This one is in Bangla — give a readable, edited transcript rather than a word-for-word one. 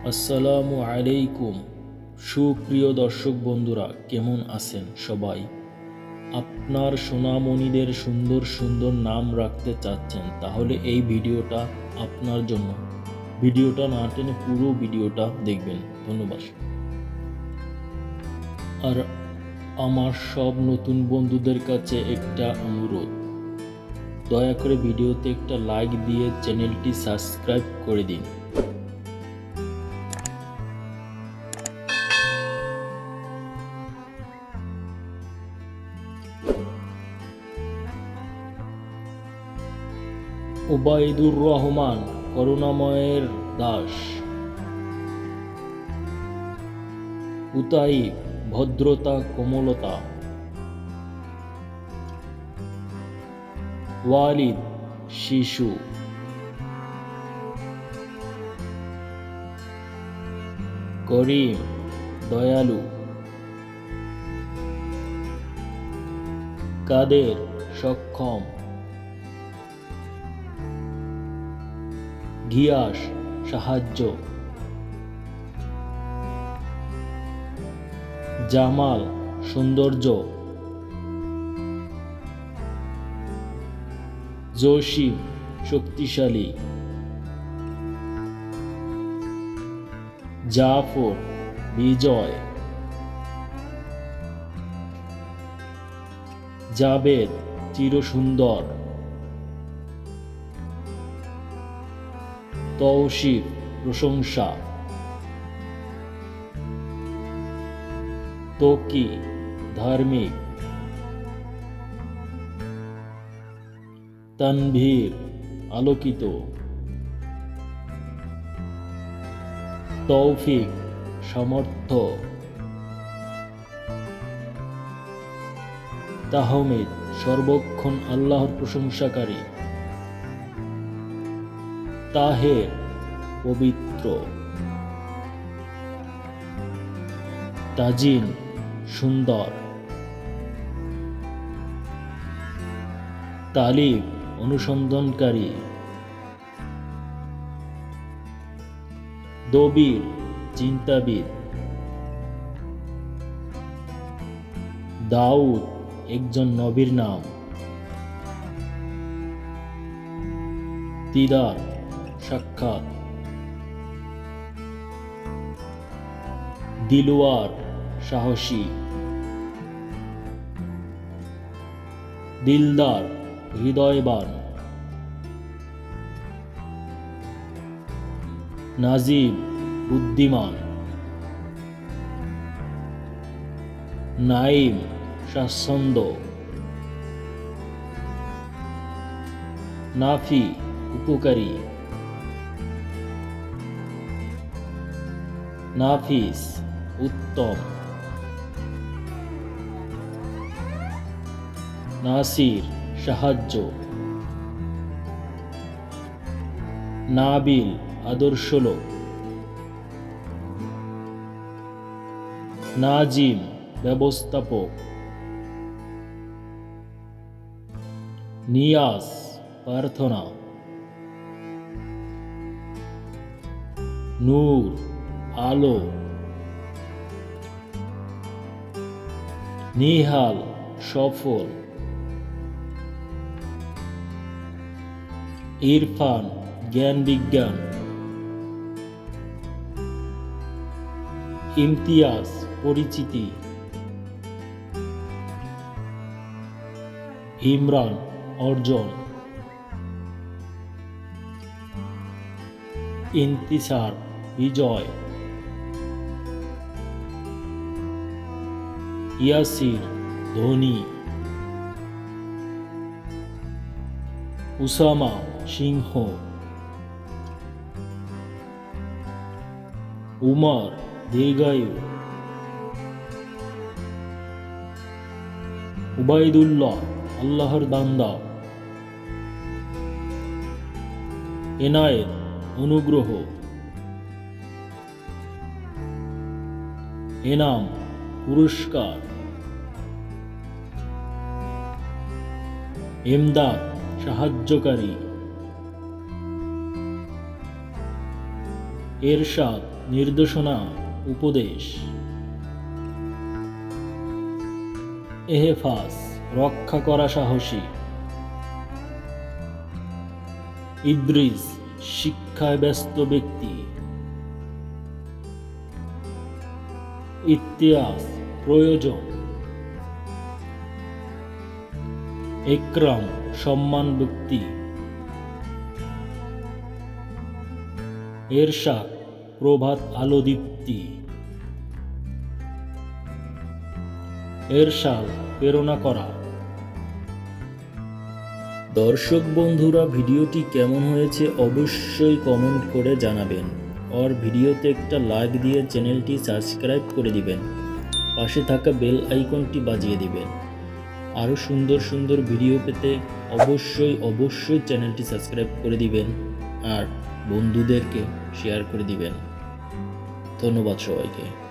আসসালামু আলাইকুম। সুপ্রিয় দর্শক বন্ধুরা, কেমন আছেন সবাই? আপনার সোনামণিদের সুন্দর সুন্দর নাম রাখতে চাচ্ছেন, তাহলে এই ভিডিওটা আপনার জন্য। ভিডিওটা না টেনে পুরো ভিডিওটা দেখবেন। ধন্যবাদ। আর আমার সব নতুন বন্ধুদের কাছে একটা অনুরোধ, দয়া করে ভিডিওতে একটা লাইক দিয়ে চ্যানেলটি সাবস্ক্রাইব করে দিন। ওবায়দুর রহমান, করুণাময়ের দাস। উতাইব, ভদ্রতা কোমলতা। ওয়ালিদ, শিশু। করিম, দয়ালু। কাদের, সক্ষম। গিয়াস, সাহায্য। জামাল, সৌন্দর্য। জসিম, শক্তিশালী। জাফর, বিজয়। জাবেদ, চিরসুন্দর। তৌসিফ, প্রশংসা। তকি, ধার্মিক। তানভীর, আলোকিত। তৌফিক, সামর্থ্য। তাহমিদ, সর্বক্ষণ আল্লাহর প্রশংসাকারী। তাহের, পবিত্র। তাজিন, সুন্দর। তালিব, অনুসন্ধানকারী। দবির, চিন্তাবিদ। দাউদ, একজন নবীর নাম। দিদার, সাক্ষাৎ। দিলওয়ার, সাহসী। দিলদার, হৃদয়বান। নাজিব, বুদ্ধিমান। নাইম, স্বাচ্ছন্দ্য। নাফি, উপকারী। নাফিস, উত্তম। নাসির, সাহায্য। নাবিল, আদর্শ লোক। নাজিম, ব্যবস্থাপক। নিয়াজ, প্রার্থনা। নূর, আলো। নিহাল, সফল। ইরফান, জ্ঞান বিজ্ঞান। ইমতিয়াজ, পরিচিতি। ইমরান, অর্জন। ইন্তিসার, বিজয়। ইয়াসির, ধনী। উসামা, সিংহ। উমর, দীর্ঘায়ু। উবাইদুল্লাহ, আল্লাহর বান্দা। এনায়েত, অনুগ্রহ। এনাম, পুরস্কার। ইমদাদ, সাহায্যকারী। এরশাদ, নির্দেশনা, উপদেশ। এহেফাজ, রক্ষা করা, সাহসী। ইদ্রিস, শিক্ষায় ব্যস্ত ব্যক্তি। ইতিহাস, প্রয়োজন। একরাম, সম্মান ব্যক্তি। এরশাদ, প্রভাত আলো দীপ্তি। এরশাদ, প্রেরণা করা। দর্শক বন্ধুরা, ভিডিওটি কেমন হয়েছে অবশ্যই কমেন্ট করে জানাবেন। আর ভিডিওতে একটা লাইক দিয়ে চ্যানেলটি সাবস্ক্রাইব করে দিবেন। পাশে থাকা বেল আইকনটি বাজিয়ে দিবেন। আরও সুন্দর সুন্দর ভিডিও পেতে অবশ্যই চ্যানেলটি সাবস্ক্রাইব করে দিবেন আর বন্ধুদেরকে শেয়ার করে দিবেন। ধন্যবাদ সবাইকে।